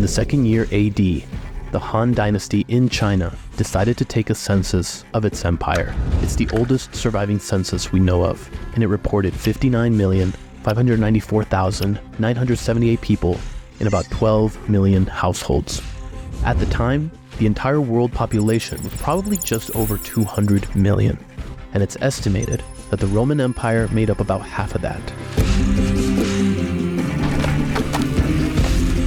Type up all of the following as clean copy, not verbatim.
2nd year AD, the Han Dynasty in China decided to take a census of its empire. It's the oldest surviving census we know of, and it reported 59,594,978 people in about 12 million households. At the time, the entire world population was probably just over 200 million, and it's estimated that the Roman Empire made up about half of that.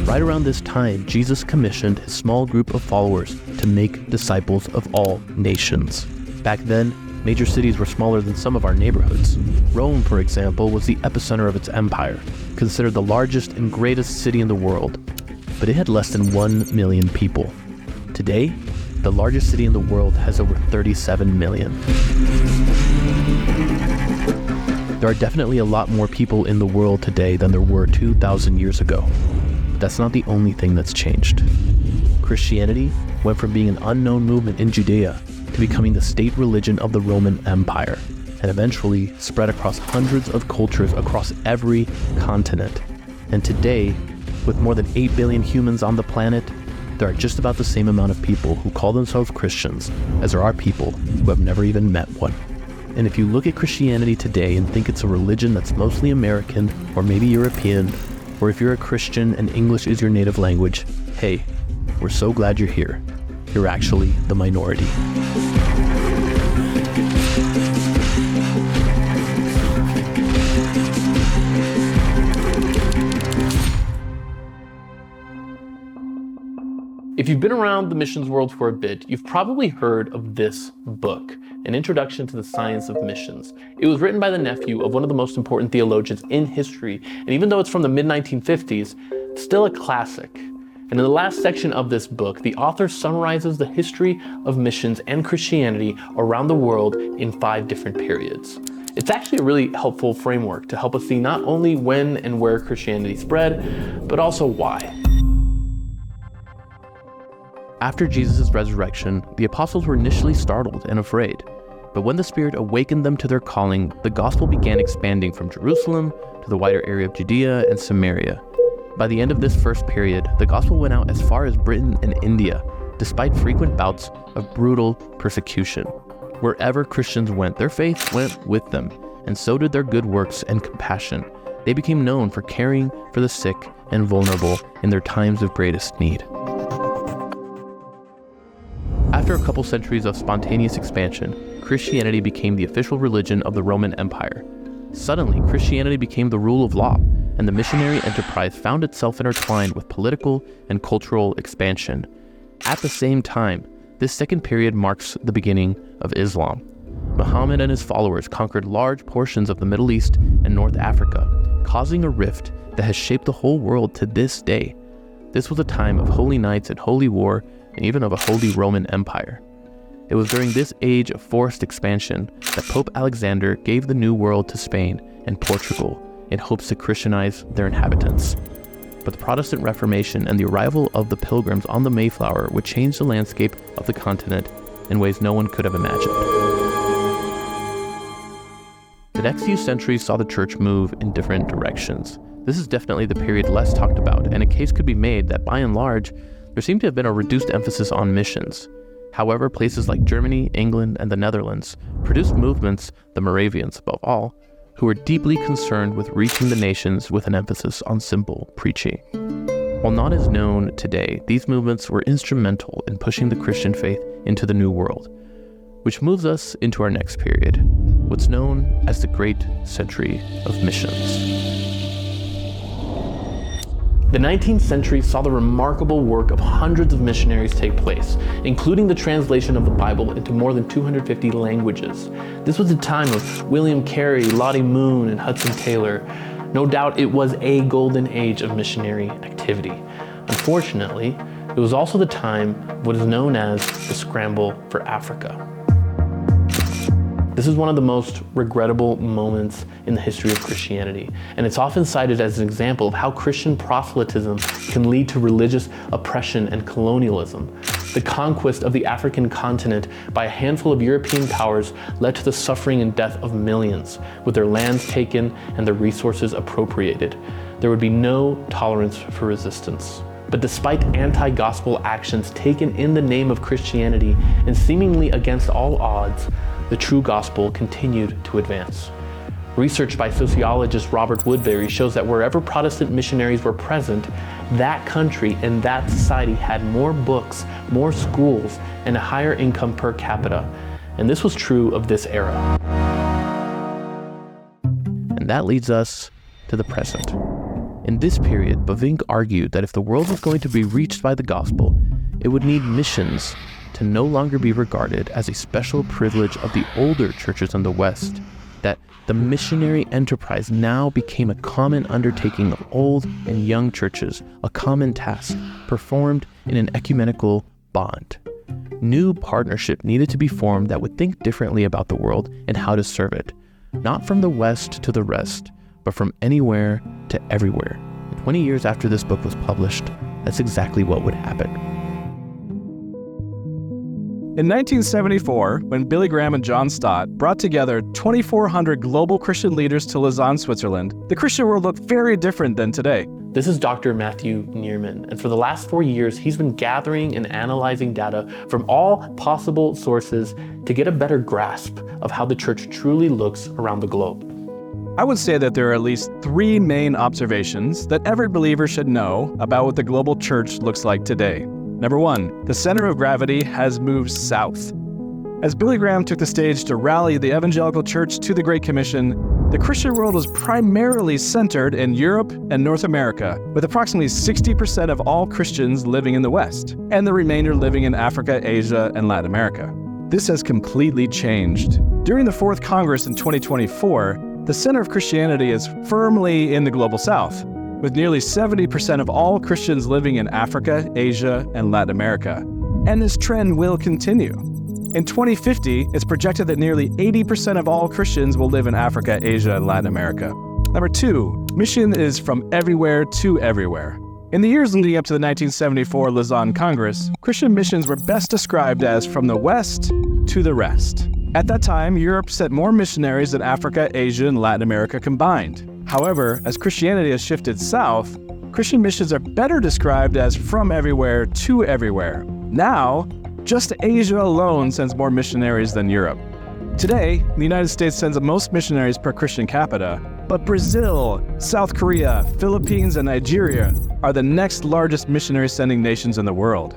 Right around this time, Jesus commissioned his small group of followers to make disciples of all nations. Back then, major cities were smaller than some of our neighborhoods. Rome, for example, was the epicenter of its empire, considered the largest and greatest city in the world, but it had less than 1 million people. Today, the largest city in the world has over 37 million. There are definitely a lot more people in the world today than there were 2,000 years ago. That's not the only thing that's changed. Christianity went from being an unknown movement in Judea to becoming the state religion of the Roman Empire, and eventually spread across hundreds of cultures across every continent. And today, with more than 8 billion humans on the planet, there are just about the same amount of people who call themselves Christians as there are people who have never even met one. And if you look at Christianity today and think it's a religion that's mostly American or maybe European, or if you're a Christian and English is your native language, hey, we're so glad you're here. You're actually the minority. If you've been around the missions world for a bit, you've probably heard of this book, An Introduction to the Science of Missions. It was written by the nephew of one of the most important theologians in history, and even though it's from the mid-1950s, it's still a classic. And in the last section of this book, the author summarizes the history of missions and Christianity around the world in 5 different periods. It's actually a really helpful framework to help us see not only when and where Christianity spread, but also why. After Jesus' resurrection, the apostles were initially startled and afraid. But when the Spirit awakened them to their calling, the gospel began expanding from Jerusalem to the wider area of Judea and Samaria. By the end of this first period, the gospel went out as far as Britain and India, despite frequent bouts of brutal persecution. Wherever Christians went, their faith went with them, and so did their good works and compassion. They became known for caring for the sick and vulnerable in their times of greatest need. After a couple centuries of spontaneous expansion, Christianity became the official religion of the Roman Empire. Suddenly, Christianity became the rule of law, and the missionary enterprise found itself intertwined with political and cultural expansion. At the same time, this second period marks the beginning of Islam. Muhammad and his followers conquered large portions of the Middle East and North Africa, causing a rift that has shaped the whole world to this day. This was a time of holy nights and holy war, and even of a Holy Roman Empire. It was during this age of forced expansion that Pope Alexander gave the New World to Spain and Portugal in hopes to Christianize their inhabitants. But the Protestant Reformation and the arrival of the Pilgrims on the Mayflower would change the landscape of the continent in ways no one could have imagined. The next few centuries saw the church move in different directions. This is definitely the period less talked about, and a case could be made that by and large, there seemed to have been a reduced emphasis on missions. However, places like Germany, England, and the Netherlands produced movements, the Moravians above all, who were deeply concerned with reaching the nations with an emphasis on simple preaching. While not as known today, these movements were instrumental in pushing the Christian faith into the New World, which moves us into our next period, what's known as the Great Century of Missions. The 19th century saw the remarkable work of hundreds of missionaries take place, including the translation of the Bible into more than 250 languages. This was a time of William Carey, Lottie Moon, and Hudson Taylor. No doubt it was a golden age of missionary activity. Unfortunately, it was also the time of what is known as the scramble for Africa. This is one of the most regrettable moments in the history of Christianity, and it's often cited as an example of how Christian proselytism can lead to religious oppression and colonialism. The conquest of the African continent by a handful of European powers led to the suffering and death of millions, with their lands taken and their resources appropriated. There would be no tolerance for resistance. But despite anti-gospel actions taken in the name of Christianity and seemingly against all odds, the true gospel continued to advance. Research by sociologist Robert Woodbury shows that wherever Protestant missionaries were present, that country and that society had more books, more schools, and a higher income per capita. And this was true of this era. And that leads us to the present. In this period, Bavinck argued that if the world was going to be reached by the gospel, it would need missions to no longer be regarded as a special privilege of the older churches in the West, that the missionary enterprise now became a common undertaking of old and young churches, a common task performed in an ecumenical bond. New partnership needed to be formed that would think differently about the world and how to serve it, not from the West to the rest, but from anywhere to everywhere. 20 years after this book was published, that's exactly what would happen. In 1974, when Billy Graham and John Stott brought together 2,400 global Christian leaders to Lausanne, Switzerland, the Christian world looked very different than today. This is Dr. Matthew Neerman, and for the last 4 years, he's been gathering and analyzing data from all possible sources to get a better grasp of how the church truly looks around the globe. I would say that there are at least 3 main observations that every believer should know about what the global church looks like today. Number 1, the center of gravity has moved south. As Billy Graham took the stage to rally the evangelical church to the Great Commission, the Christian world was primarily centered in Europe and North America, with approximately 60% of all Christians living in the West, and the remainder living in Africa, Asia, and Latin America. This has completely changed. During the Fourth Congress in 2024, the center of Christianity is firmly in the global South, with nearly 70% of all Christians living in Africa, Asia, and Latin America. And this trend will continue. In 2050, it's projected that nearly 80% of all Christians will live in Africa, Asia, and Latin America. Number 2, mission is from everywhere to everywhere. In the years leading up to the 1974 Lausanne Congress, Christian missions were best described as from the West to the rest. At that time, Europe sent more missionaries than Africa, Asia, and Latin America combined. However, as Christianity has shifted south, Christian missions are better described as from everywhere to everywhere. Now, just Asia alone sends more missionaries than Europe. Today, the United States sends the most missionaries per Christian capita, but Brazil, South Korea, Philippines, and Nigeria are the next largest missionary sending nations in the world.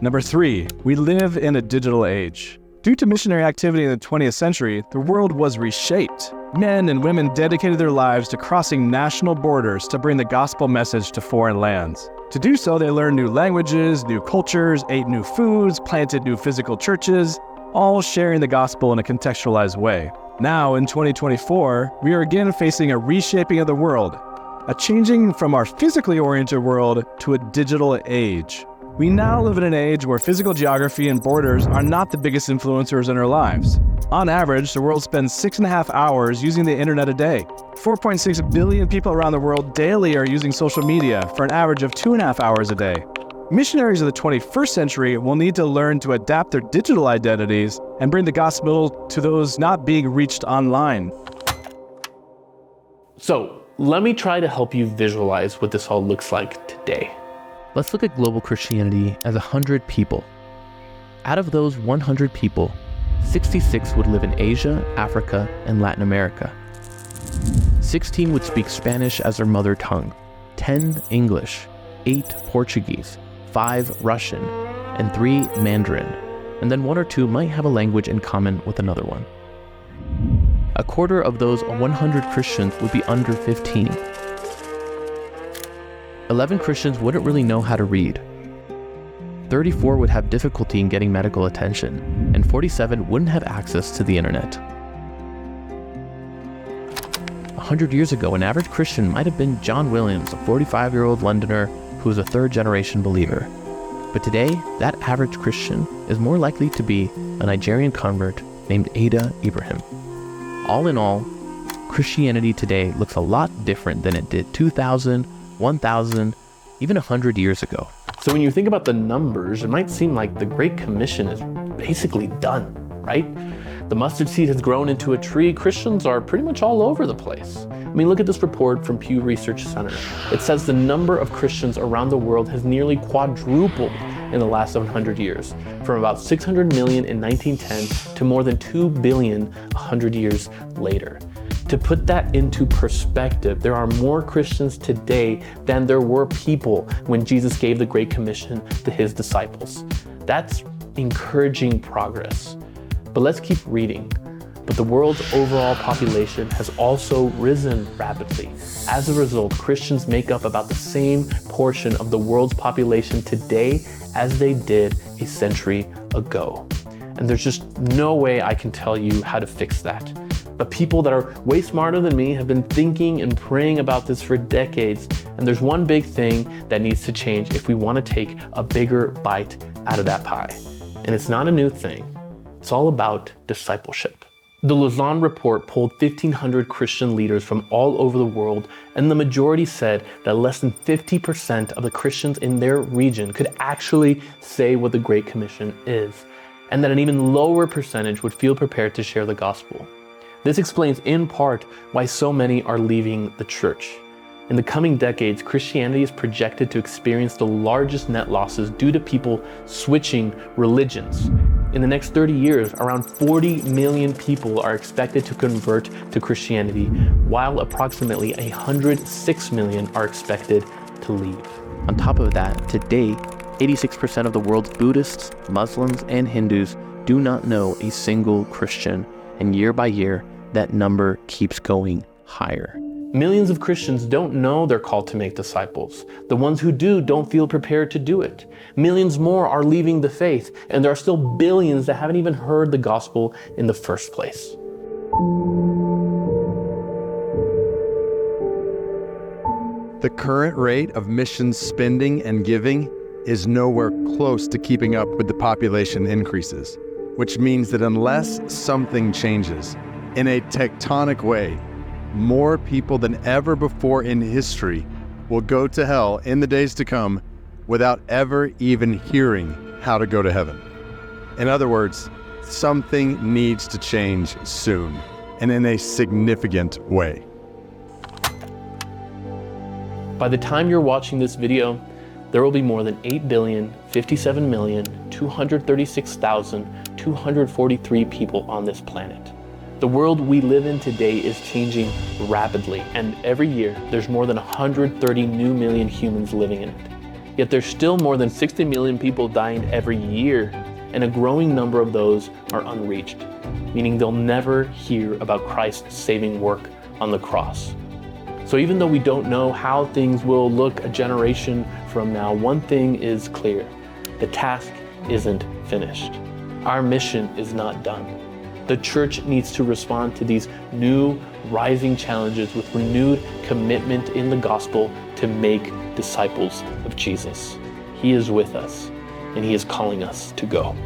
Number 3, we live in a digital age. Due to missionary activity in the 20th century, the world was reshaped. Men and women dedicated their lives to crossing national borders to bring the gospel message to foreign lands. To do so, they learned new languages, new cultures, ate new foods, planted new physical churches, all sharing the gospel in a contextualized way. Now, in 2024, we are again facing a reshaping of the world, a changing from our physically oriented world to a digital age. We now live in an age where physical geography and borders are not the biggest influencers in our lives. On average, the world spends 6.5 hours using the internet a day. 4.6 billion people around the world daily are using social media for an average of 2.5 hours a day. Missionaries of the 21st century will need to learn to adapt their digital identities and bring the gospel to those not being reached online. So, let me try to help you visualize what this all looks like today. Let's look at global Christianity as 100 people. Out of those 100 people, 66 would live in Asia, Africa, and Latin America. 16 would speak Spanish as their mother tongue, 10 English, 8 Portuguese, 5 Russian, and 3 Mandarin, and then 1 or 2 might have a language in common with another one. A quarter of those 100 Christians would be under 15. 11 Christians wouldn't really know how to read. 34 would have difficulty in getting medical attention, and 47 wouldn't have access to the internet. 100 years ago, an average Christian might have been John Williams, a 45-year-old Londoner who was a third-generation believer. But today, that average Christian is more likely to be a Nigerian convert named Ada Ibrahim. All in all, Christianity today looks a lot different than it did 2,000, 1,000, even 100 years ago. So when you think about the numbers, it might seem like the Great Commission is basically done, right? The mustard seed has grown into a tree. Christians are pretty much all over the place. I mean, look at this report from Pew Research Center. It says the number of Christians around the world has nearly quadrupled in the last 100 years, from about 600 million in 1910 to more than 2 billion 100 years later. To put that into perspective, there are more Christians today than there were people when Jesus gave the Great Commission to his disciples. That's encouraging progress. But let's keep reading. But the world's overall population has also risen rapidly. As a result, Christians make up about the same portion of the world's population today as they did a century ago. And there's just no way I can tell you how to fix that. But people that are way smarter than me have been thinking and praying about this for decades. And there's one big thing that needs to change if we want to take a bigger bite out of that pie. And it's not a new thing. It's all about discipleship. The Lausanne report polled 1,500 Christian leaders from all over the world, and the majority said that less than 50% of the Christians in their region could actually say what the Great Commission is, and that an even lower percentage would feel prepared to share the gospel. This explains in part why so many are leaving the church. In the coming decades, Christianity is projected to experience the largest net losses due to people switching religions. In the next 30 years, around 40 million people are expected to convert to Christianity, while approximately 106 million are expected to leave. On top of that, today, 86% of the world's Buddhists, Muslims, and Hindus do not know a single Christian, and year by year, that number keeps going higher. Millions of Christians don't know they're called to make disciples. The ones who do don't feel prepared to do it. Millions more are leaving the faith, and there are still billions that haven't even heard the gospel in the first place. The current rate of missions spending and giving is nowhere close to keeping up with the population increases, which means that unless something changes in a tectonic way, more people than ever before in history will go to hell in the days to come without ever even hearing how to go to heaven. In other words, something needs to change soon and in a significant way. By the time you're watching this video, there will be more than 8,057,236,243 people on this planet. The world we live in today is changing rapidly, and every year there's more than 130 new million humans living in it. Yet there's still more than 60 million people dying every year, and a growing number of those are unreached, meaning they'll never hear about Christ's saving work on the cross. So even though we don't know how things will look a generation from now, one thing is clear: the task isn't finished. Our mission is not done. The church needs to respond to these new, rising challenges with renewed commitment in the gospel to make disciples of Jesus. He is with us, and he is calling us to go.